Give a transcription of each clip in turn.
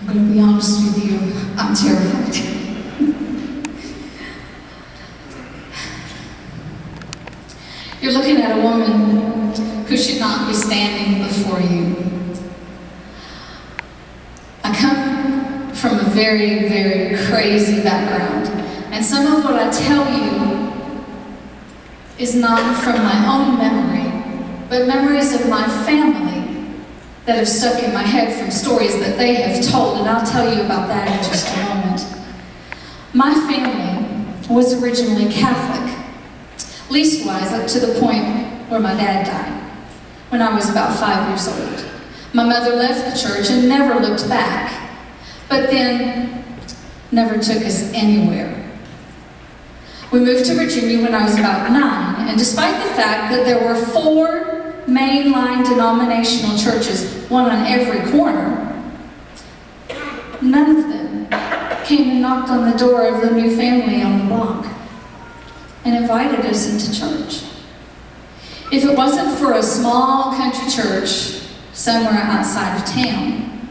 I'm going to be honest with you, I'm terrified. You're looking at a woman who should not be standing before you. I come from a very, very crazy background, and some of what I tell you is not from my own memory, but memories of my family that have stuck in my head from stories that they have told, and I'll tell you about that in just a moment. My family was originally Catholic, leastwise up to the point where my dad died, when I was about 5 years old. My mother left the church and never looked back, but then never took us anywhere. We moved to Virginia when I was about 9, and despite the fact that there were 4 mainline denominational churches, one on every corner, none of them came and knocked on the door of the new family on the block and invited us into church. If it wasn't for a small country church somewhere outside of town,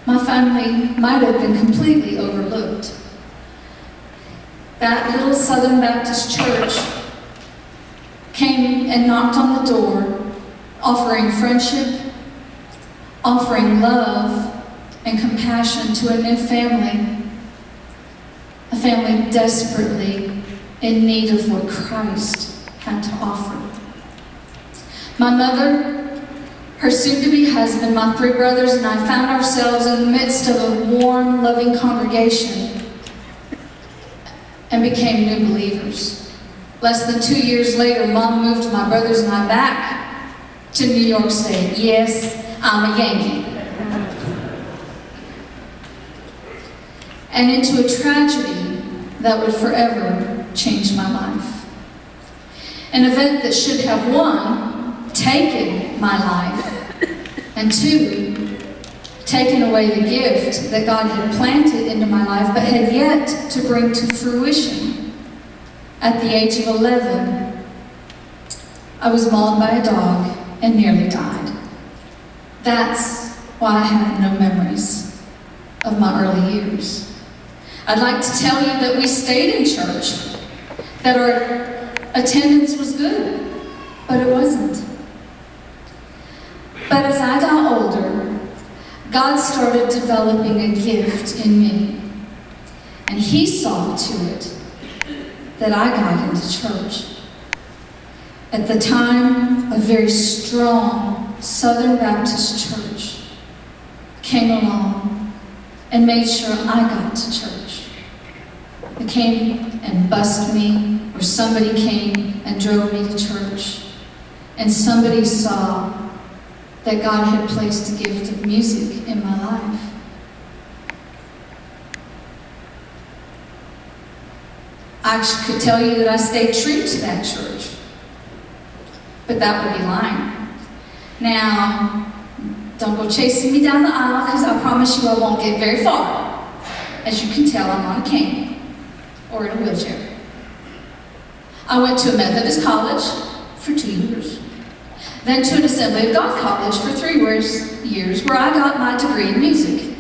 my family might have been completely overlooked. That little Southern Baptist church came and knocked on the door, offering friendship, offering love and compassion to a new family, a family desperately in need of what Christ had to offer. My mother, her soon-to-be husband, my 3 brothers, and I found ourselves in the midst of a warm, loving congregation and became new believers. Less than 2 years later, Mom moved my brothers and I back to New York State. Yes, I'm a Yankee. And into a tragedy that would forever change my life. An event that should have, 1, taken my life, and 2, taken away the gift that God had planted into my life, but had yet to bring to fruition. At the age of 11, I was mauled by a dog and nearly died. That's why I have no memories of my early years. I'd like to tell you that we stayed in church, that our attendance was good, but it wasn't. But as I got older, God started developing a gift in me, and He saw to it that I got into church. At the time, a very strong Southern Baptist church came along and made sure I got to church. They came and bussed me, or somebody came and drove me to church, and somebody saw that God had placed a gift of music in my life. I could tell you that I stayed true to that church, but that would be lying. Now, don't go chasing me down the aisle, because I promise you I won't get very far. As you can tell, I'm on a cane or in a wheelchair. I went to a Methodist college for 2 years, then to an Assembly of God college for 3 years, where I got my degree in music.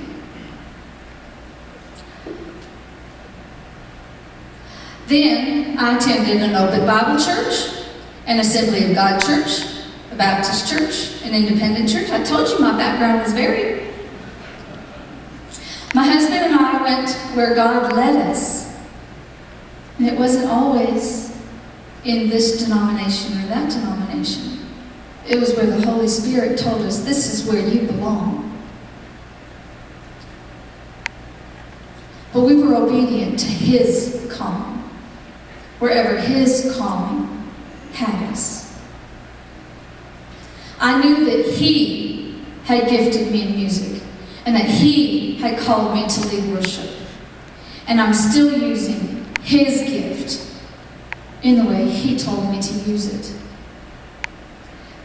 Then I attended an open Bible church, an Assembly of God church, a Baptist church, an independent church. I told you my background was varied. My husband and I went where God led us. And it wasn't always in this denomination or that denomination. It was where the Holy Spirit told us, this is where you belong. But we were obedient to His calling, wherever His calling had us. I knew that He had gifted me in music, and that He had called me to lead worship. And I'm still using His gift in the way He told me to use it.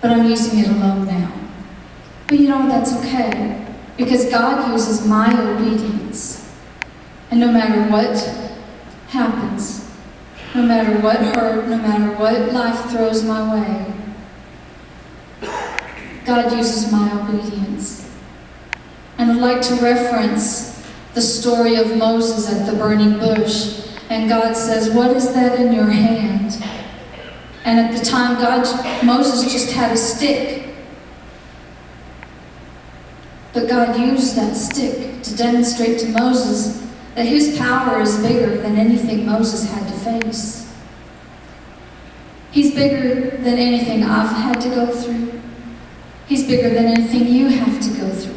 But I'm using it alone now. But you know, that's okay, because God uses my obedience. And no matter what happens, no matter what hurt, no matter what life throws my way, God uses my obedience. And I'd like to reference the story of Moses at the burning bush. And God says, "What is that in your hand?" And at the time, Moses just had a stick. But God used that stick to demonstrate to Moses that his power is bigger than anything Moses had to face. He's bigger than anything I've had to go through. He's bigger than anything you have to go through.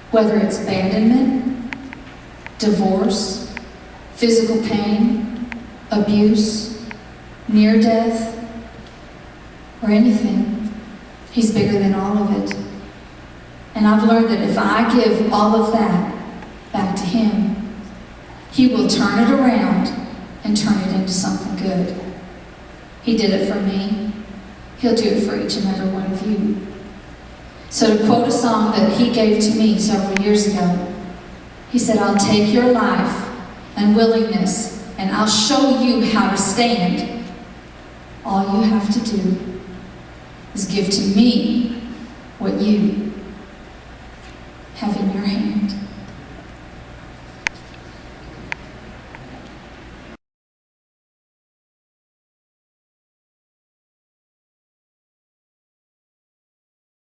Whether it's abandonment, divorce, physical pain, abuse, near death, or anything, he's bigger than all of it. And I've learned that if I give all of that back to him, he will turn it around and turn it into something good. He did it for me. He'll do it for each and every one of you. So to quote a song that he gave to me several years ago, he said, "I'll take your life and willingness, and I'll show you how to stand. All you have to do is give to me what you